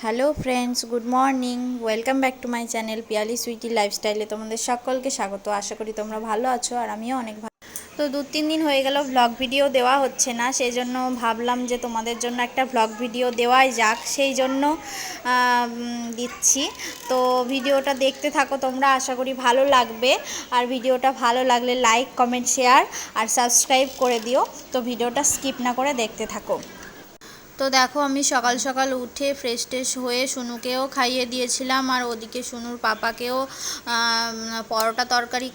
Hello friends, good morning. Welcome back to my channel Piyali Sweety লাইফস্টাইলে তোমাদের সকলকে স্বাগত। আশা করি তোমরা ভালো আছো আর আমিও অনেক ভালো। তো 2-3 দিন হয়ে গেল ব্লগ ভিডিও দেওয়া হচ্ছে না, সেই জন্য ভাবলাম যে তোমাদের জন্য একটা ব্লগ ভিডিও দেওয়াই যাক, সেই জন্য দিচ্ছি। তো ভিডিওটা দেখতে থাকো তোমরা, আশা করি ভালো লাগবে। আর ভিডিওটা ভালো লাগলে লাইক, কমেন্ট, শেয়ার আর সাবস্ক্রাইব করে দিও। তো ভিডিওটা স্কিপ না করে দেখতে থাকো। তো দেখো, আমি সকাল সকাল উঠে ফ্রেশ ট্রেশ হয়ে সুনুকেও খাইয়ে দিয়েছিলাম, আর ওদিকে সুনুর পাপাকেও পরোটা তরকারি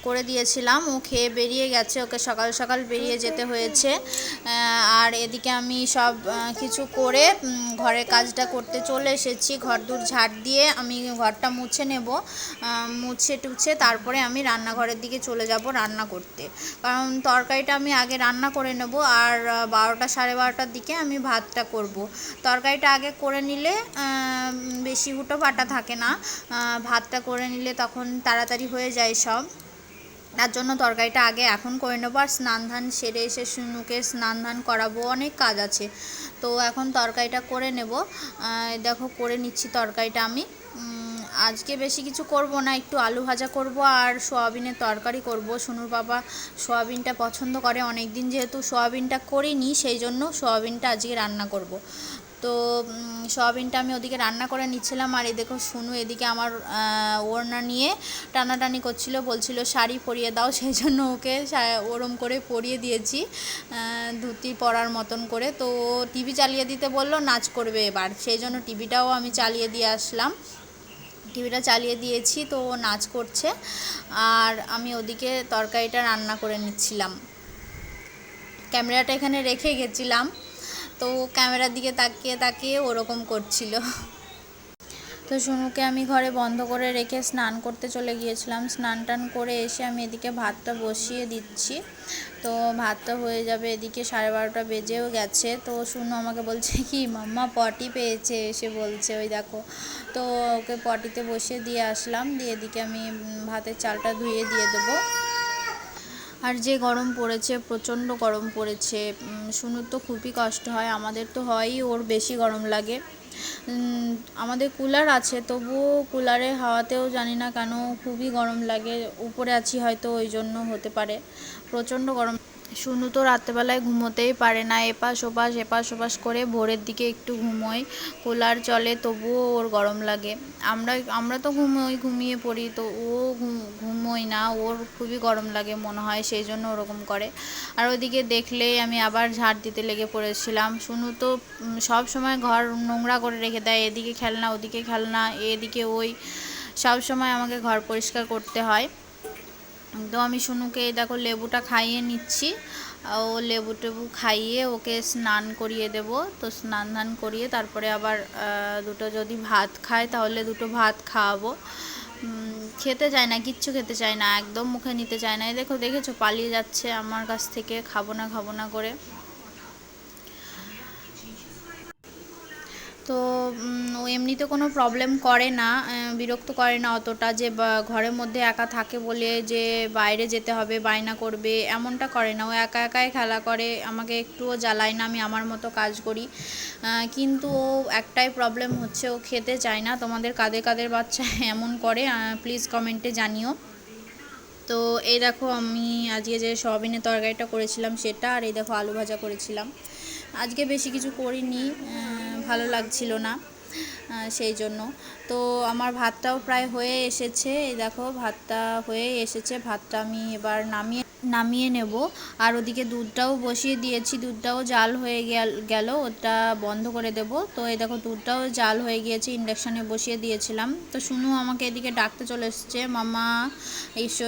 করে দিয়েছিলাম। ও খেয়ে বেরিয়ে গেছে, ওকে সকাল সকাল বেরিয়ে যেতে হয়েছে। আর এদিকে আমি সব কিছু করে ঘরের কাজটা করতে চলে এসেছি। ঘর দূর ঝাড় দিয়ে আমি ঘরটা মুছে নেব, মুছে টুছে তারপরে আমি রান্নাঘরের দিকে চলে যাব রান্না করতে। কারণ তরকারিটা আমি আগে রান্না করে নেব, আর 12টা 12:30টার দিকে আমি ভাতটা করব। তরকারিটা আগে করে নিলে বেশি হুটো পাটা থাকে না, ভাতটা করে নিলে তখন তাড়াতাড়ি হয়ে যায় সব। তার জন্য তরকারিটা আগে এখন করে নেবো। আর স্নান ধান সেরে এসে সুনুকে স্নান ধান করাবো, অনেক কাজ আছে। তো এখন তরকারিটা করে নেব। দেখো করে নিচ্ছি তরকারিটা আমি। আজকে বেশি কিছু করব না, একটু আলু ভাজা করব আর সোয়াবিনের তরকারি করব। সুনুর বাবা সোয়াবিনটা পছন্দ করে, অনেক দিন যেহেতু সোয়াবিনটা করিনি, সেই জন্য সোয়াবিনটা আজকে রান্না করব। তো সোয়াবিনটা আমি ওদিকে রান্না করে নিচ্ছিলাম, আর এই দেখো সুনু এদিকে আমার ওড়না নিয়ে টানাটানি করছিল, বলছিল শাড়ি পরিয়ে দাও, সেই জন্য ওকে ওরম করে পরিয়ে দিয়েছি, ধুতি পরার মতন করে। তো টিভি চালিয়ে দিতে বললো, নাচ করবে এবার, সেই জন্য টিভিটাও আমি চালিয়ে দিয়ে আসলাম। টিভিটা চালিয়ে দিয়েছি, তো ও নাচ করছে, আর আমি ওদিকে তরকারিটা রান্না করে নিচ্ছিলাম। ক্যামেরাটা এখানে রেখে গেছিলাম, তো ক্যামেরার দিকে তাকিয়ে তাকিয়ে ওরকম করছিল। তো সুনুকে আমি ঘরে বন্ধ করে রেখে স্নান করতে চলে গিয়েছিলাম। স্নান টান করে এসে আমি এদিকে ভাতটা বসিয়ে দিচ্ছি। তো ভাতটা হয়ে যাবে, এদিকে 12:30টা বেজেও গেছে। তো সুনু আমাকে বলছে কি, মাম্মা পটি পেয়েছে, এসে বলছে, ওই দেখো। তো ওকে পটিতে বসিয়ে দিয়ে আসলাম, দিয়ে এদিকে আমি ভাতের চালটা ধুয়ে দিয়ে দেবো। আর যে গরম পড়েছে, প্রচণ্ড গরম পড়েছে। সুনুর তো খুবই কষ্ট হয়, আমাদের তো হয়ই, ওর বেশি গরম লাগে। আমাদের কুলার আছে, তবুও কুলারের হাওয়াতেও জানি না কেন খুবই গরম লাগে। উপরে আছি হয়তো, ওই জন্য হতে পারে, প্রচণ্ড গরম। সুনু তো রাত্রেবেলায় ঘুমোতেই পারে না, এপাশ ওপাশ করে ভোরের দিকে একটু ঘুমোয়, কুলার চলে তবুও ওর গরম লাগে। আমরা তো ঘুমিয়ে পড়ি, তো ও ঘুমোয় না, ওর খুবই গরম লাগে মনে হয়, সেই জন্য ওরকম করে। আর ওইদিকে দেখলেই আমি আবার ঝাড় দিতে লেগে পড়েছিলাম। সুনু তো সব সময় ঘর নোংরা করে রেখে দেয়, এদিকে খেলনা ওদিকে খেলনা, এদিকে ওই, সব সময় আমাকে ঘর পরিষ্কার করতে হয়। তো আমি সুনুকে দেখো লেবুটা খাইয়ে নিচ্ছি, ও লেবু টেবু খাইয়ে ওকে স্নান করিয়ে দেব। তো স্নান ধান করিয়ে তারপরে আবার দুটো যদি ভাত খায় তাহলে দুটো ভাত খাওয়াবো। খেতে চায় না, কিচ্ছু খেতে চায় না, একদম মুখে নিতে চায় না। এই দেখেছো পালিয়ে যাচ্ছে আমার কাছ থেকে, খাবো না করে। তো ও এমনিতে কোনো প্রবলেম করে না, বিরক্ত করে না অতটা, যে ঘরের মধ্যে একা থাকে বলে যে বাইরে যেতে হবে, বায়না করবে, এমনটা করে না। ও একা একাই খেলা করে, আমাকে একটুও জ্বালায় না, আমি আমার মতো কাজ করি। কিন্তু ও একটাই প্রবলেম হচ্ছে, ও খেতে চায় না। তোমাদের কাদের বাচ্চা এমন করে প্লিজ কমেন্টে জানিও। তো এই দেখো, আমি আজকে যে সয়াবিনের তরকারিটা করেছিলাম সেটা, আর এই দেখো আলু ভাজা করেছিলাম। আজকে বেশি কিছু করিনি, ভালো লাগছিল না, সেই জন্য। তো আমার ভাতটাও প্রায় হয়ে এসেছে, এই দেখো ভাতটা হয়ে এসেছে। ভাতটা আমি এবার নামিয়ে নেব। আর ওদিকে দুধটাও বসিয়ে দিয়েছি, দুধটাও জাল হয়ে গেল, ওটা বন্ধ করে দেব। তো এই দেখো দুধটাও জাল হয়ে গিয়েছে, ইন্ডাকশানে বসিয়ে দিয়েছিলাম। তো সুনু আমাকে এদিকে ডাকতে চলে এসছে, মামা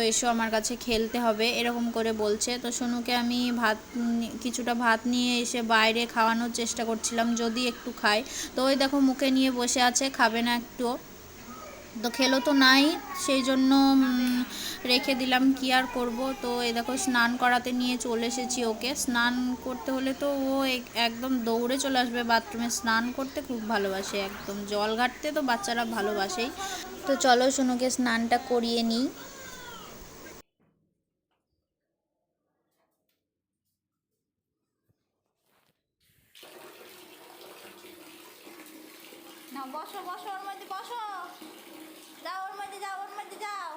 এসো আমার কাছে খেলতে হবে, এরকম করে বলছে। তো সুনুকে আমি কিছুটা ভাত নিয়ে এসে বাইরে খাওয়ানোর চেষ্টা করছিলাম, যদি একটু খায়। তো ওই দেখো মুখে নিয়ে বসে আছে, খাবে না একটুও। তো খেলো তো নাই, সেই জন্য রেখে দিলাম, কি আর করব। তো এই দেখো স্নান করাতে নিয়ে চলে এসেছি ওকে। স্নান করতে হলে তো ও একদম দৌড়ে চলে আসবে বাথরুমে। স্নান করতে খুব ভালোবাসে, একদম জল ঘাটতে তো বাচ্চারা ভালোবাসেই। তো চলো শুনুকে স্নানটা করিয়ে নিই। না বসো বসো, ওর মধ্যে বসো, যাও ওর মধ্যে যাও, ওর মধ্যে যাও,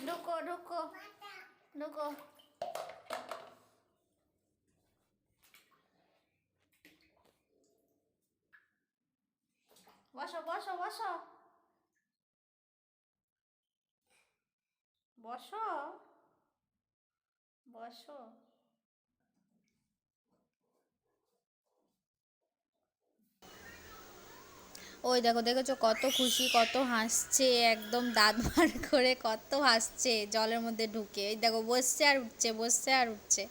ঢুকো ঢুকো ঢুকো। বসো বসো বসো বসো বসো। ওই দেখো, দেখেছো কত খুশি, কত হাসছে, একদম দাঁত বার করে কত হাসছে জলের মধ্যে ঢুকে। এই দেখো বসছে আর উঠছে, বসছে আর উঠছে।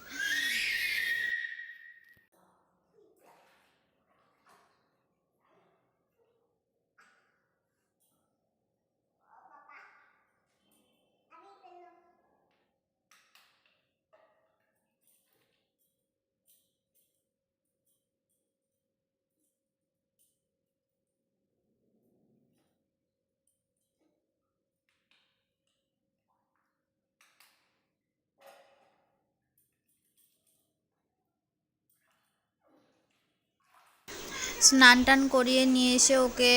স্নান টান করিয়ে নিয়ে এসে ওকে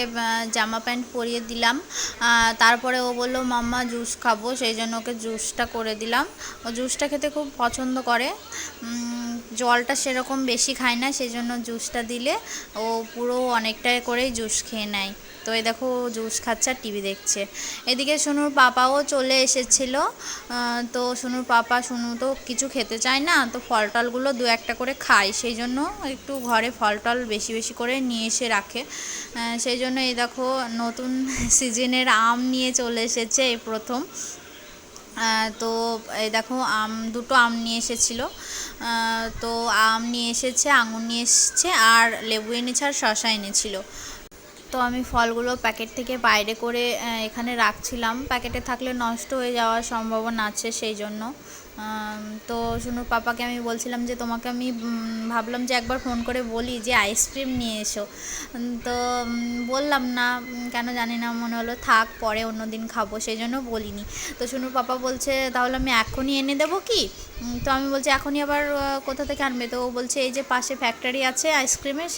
জামা প্যান্ট পরিয়ে দিলাম। তারপরে ও বললো মাম্মা জুস খাবো, সেই জন্য ওকে জুসটা করে দিলাম। ও জুসটা খেতে খুব পছন্দ করে। জলটা সেরকম বেশি খায় না, সেই জন্য জুসটা দিলে ও পুরো অনেকটাই করেই জুস খেয়ে নেয়। তো এই দেখো জুস খাচ্ছে আর টিভি দেখছে। এদিকে সোনুর পাপাও চলে এসেছিল। তো সোনুর পাপা, সোনু তো কিছু খেতে চায় না, তো ফল টলগুলো দু একটা করে খায়, সেই জন্য একটু ঘরে ফল টল বেশি বেশি করে নিয়ে এসে রাখে। সেই জন্য এই দেখো নতুন সিজনের আম নিয়ে চলে এসেছে এই প্রথম। তো এই দেখো দুটো আম নিয়ে এসেছিলো। তো আম নিয়ে এসেছে, আঙুর নিয়ে এসেছে, আর লেবু এনেছে, আর শশা এনেছিল। তো আমি ফলগুলো প্যাকেট থেকে বাইরে করে এখানে রাখছিলাম, প্যাকেটে থাকলে নষ্ট হয়ে যাওয়ার সম্ভাবনা আছে, সেই জন্য। তো সোনুর পাপাকে আমি বলছিলাম যে তোমাকে আমি ভাবলাম যে একবার ফোন করে বলি যে আইসক্রিম নিয়ে এসো। তো বললাম না, কেন জানি না, মনে হলো থাক পরে অন্য দিন খাবো, সেই জন্য বলিনি। তো সোনুর পাপা বলছে তাহলে আমি এখনই এনে দেবো কি? তো আমি বলছি এখনই আবার কোথা থেকে আনবে? তো ও বলছে এই যে পাশে ফ্যাক্টরি আছে আইসক্রিমের,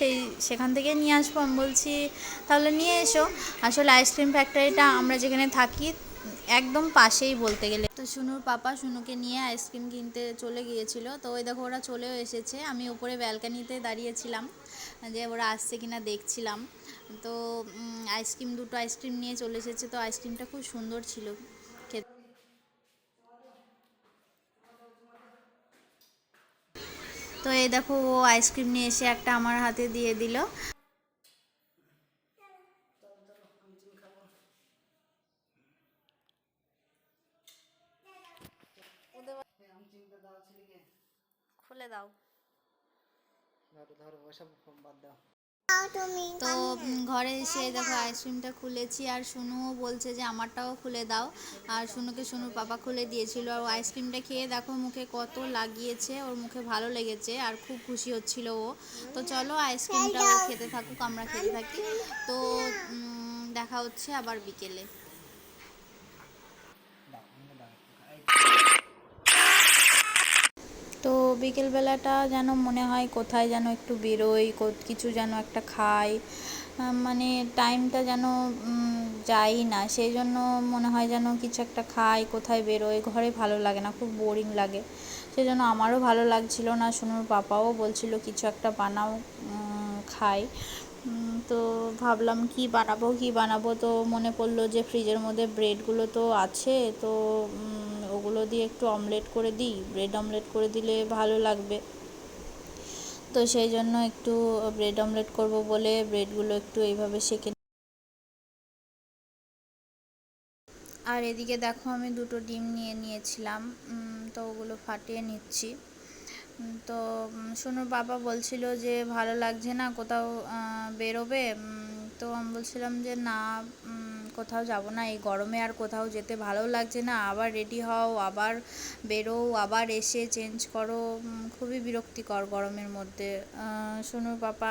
সেখান থেকে নিয়ে আসবো। আমি বলছি তাহলে নিয়ে এসো। আসলে আইসক্রিম ফ্যাক্টরিটা আমরা যেখানে থাকি একদম পাশেই বলতে গেলে। তো সোনুর পাপা সোনুকে নিয়ে আইসক্রিম কিনতে চলে গিয়েছিল। তো ওই দেখো ওরা চলেও এসেছে। আমি উপরে ব্যালকানিতে দাঁড়িয়েছিলাম যে ওরা আসছে কিনা দেখছিলাম। তো দুটো আইসক্রিম নিয়ে চলে এসেছে। তো আইসক্রিমটা খুব সুন্দর ছিল খেতে। তো এই দেখো ও আইসক্রিম নিয়ে এসে একটা আমার হাতে দিয়ে দিল। খুলে দাও। তো ঘরে এসে দেখো আইসক্রিমটা খুলেছি, আর সোনুও বলছে যে আমারটাও খুলে দাও। আর সোনুকে সোনুর পাপা খুলে দিয়েছিল। আর আইসক্রিমটা খেয়ে দেখো মুখে কত লাগিয়েছে, ওর মুখে ভালো লেগেছে আর খুব খুশি হচ্ছিল ও। তো চলো আইসক্রিমটা ও খেতে থাকুক, আমরা খেতে থাকি। তো দেখা হচ্ছে আবার বিকেলে। তো বিকেলবেলাটা যেন মনে হয় কোথায় যেন একটু বেরোই, কিছু যেন একটা খাই, মানে টাইমটা যেন যাই না, সেই জন্য মনে হয় যেন কিছু একটা খাই, কোথায় বেরোই, ঘরে ভালো লাগে না, খুব বোরিং লাগে। সেই জন্য আমারও ভালো লাগছিল না, সোনুর পাপাও বলছিল কিছু একটা বানাও, খাই। তো ভাবলাম কি বানাবো কি বানাবো, তো মনে পড়লো যে ফ্রিজের মধ্যে ব্রেডগুলো তো আছে, তো ওগুলো দিয়ে একটু অমলেট করে দিই, ব্রেড অমলেট করে দিলে ভালো লাগবে। তো সেই জন্য একটু ব্রেড অমলেট করব বলে ব্রেডগুলো একটু এইভাবে সেঁকে। আর এদিকে দেখো আমি দুটো ডিম নিয়ে নিয়েছিলাম, তো ওগুলো ফাটিয়ে নিচ্ছি। তো সোনুর বাবা বলছিল যে ভালো লাগছে না, কোথাও বেরোবে। তো আমি বলছিলাম যে না, কোথাও যাব না, এই গরমে আর কোথাও যেতে ভালো লাগছে না, আবার রেডি হও, আবার বেরো, আবার এসে চেঞ্জ করো, খুবই বিরক্তিকর গরমের মধ্যে। সোনুর পাপা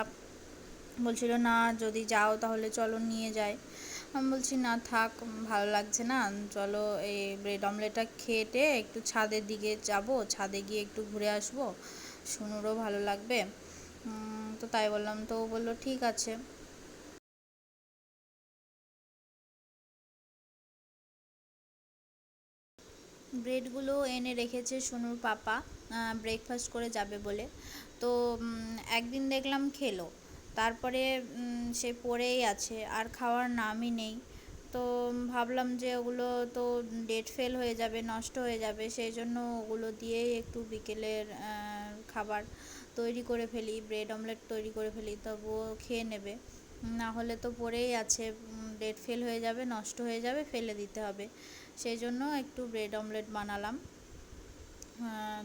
বলছিল না, যদি যাও তাহলে চলো নিয়ে যাই। আমি বলছি না থাক, ভালো লাগছে না, চলো এই ব্রেড অমলেটটা খেয়ে একটু ছাদের দিকে যাব, ছাদে গিয়ে একটু ঘুরে আসবো, শুনুরও ভালো লাগবে। তো তাই বললাম, তো ও বললো ঠিক আছে। ব্রেডগুলো এনে রেখেছে সোনুর পাপা ব্রেকফাস্ট করে যাবে বলে। তো একদিন দেখলাম খেলো, তারপরে সে পড়েই আছে, আর খাওয়ার নামই নেই। তো ভাবলাম যে ওগুলো তো ডেট ফেল হয়ে যাবে, নষ্ট হয়ে যাবে, সেই জন্য ওগুলো দিয়েই একটু বিকেলের খাবার তৈরি করে ফেলি, ব্রেড অমলেট তৈরি করে ফেলি, তবুও খেয়ে নেবে। না হলে তো পড়েই আছে, ডেট ফেল হয়ে যাবে, নষ্ট হয়ে যাবে, ফেলে দিতে হবে। সেই জন্য একটু ব্রেড অমলেট বানালাম।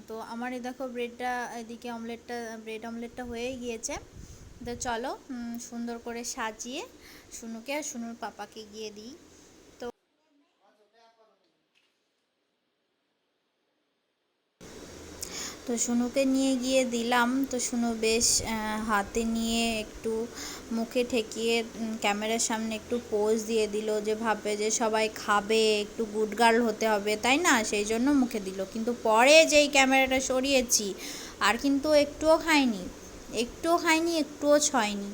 তো আমার এই দেখো ব্রেডটা, এদিকে ব্রেড অমলেটটা হয়েই গিয়েছে। তো চলো সুন্দর করে সাজিয়ে শুনুকে আর শুনুর পাপাকে গিয়ে দিই। তো তো শুনুকে নিয়ে গিয়ে দিলাম। তো শুনু বেশ হাতে নিয়ে একটু মুখে ঠেকিয়ে ক্যামেরার সামনে একটু পোজ দিয়ে দিল, যে ভাববে যে সবাই খাবে, একটু গুড গার্ল হতে হবে, তাই না, সেই জন্য মুখে দিল। কিন্তু পরে যেই ক্যামেরাটা সরিয়েছি, আর কিন্তু একটুও খায়নি, একটুও খায়নি, একটুও ছয়নি।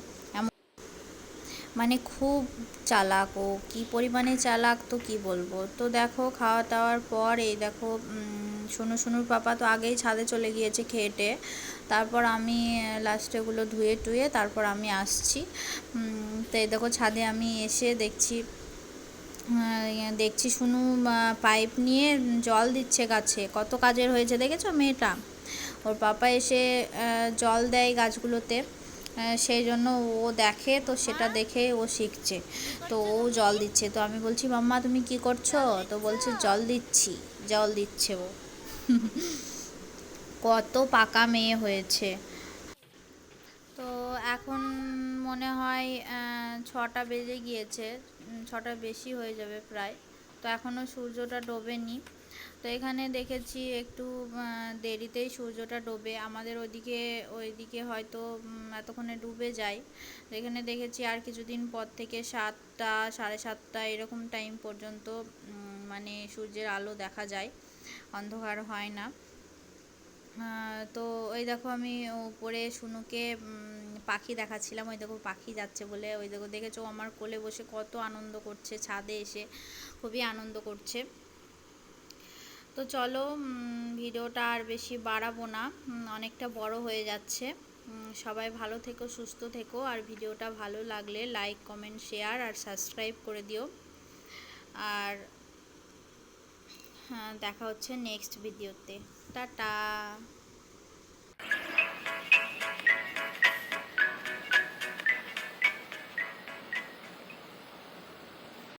মানে খুব চালাক ও, কী পরিমাণে চালাক তো কি বলবো। তো দেখো খাওয়া দাওয়ার পর এই দেখো শুনুর পাপা তো আগেই ছাদে চলে গিয়েছে খেয়েটে। তারপর আমি লাস্টে ওগুলো ধুয়ে টুয়ে তারপর আমি আসছি। তো এই দেখো ছাদে আমি এসে দেখছি শুনু পাইপ নিয়ে জল দিচ্ছে গাছে, কত কাজের হয়েছে দেখেছো মেয়েটা। ওর পাপা এসে জল দেয় গাছগুলোতে, সেই জন্য ও দেখে, তো সেটা দেখে ও শিখছে। তো ও জল দিচ্ছে, তো আমি বলছি মাম্মা তুমি কি করছো, তো বলছে জল দিচ্ছি, জল দিচ্ছে ও। কত পাকা মেয়ে হয়েছে। তো এখন মনে হয় 6টা বেজে গিয়েছে, 6টার বেশি হয়ে যাবে প্রায়। তো এখনও সূর্যটা ডোবেনি। তো এখানে দেখেছি একটু দেরিতেই সূর্যটা ডোবে, আমাদের ওইদিকে হয়তো এতক্ষণে ডুবে যায়। তো এখানে দেখেছি আর কিছুদিন পর থেকে 7টা, 7:30 এরকম টাইম পর্যন্ত মানে সূর্যের আলো দেখা যায়, অন্ধকার হয় না। তো ওই দেখো আমি উপরে শুনুকে পাখি দেখাচ্ছিলাম, ওই দেখো পাখি যাচ্ছে বলে, ওই দেখো দেখেছো আমার কোলে বসে কত আনন্দ করছে, ছাদে এসে খুবই আনন্দ করছে। তো চলো ভিডিওটা আর বেশি বাড়াবো না, অনেকটা বড় হয়ে যাচ্ছে। সবাই ভালো থেকো, সুস্থ থেকো, আর ভিডিওটা ভালো লাগলে লাইক কমেন্ট শেয়ার আর সাবস্ক্রাইব করে দিও। আর হ্যাঁ, দেখা হচ্ছে নেক্সট ভিডিওতে। টাটা।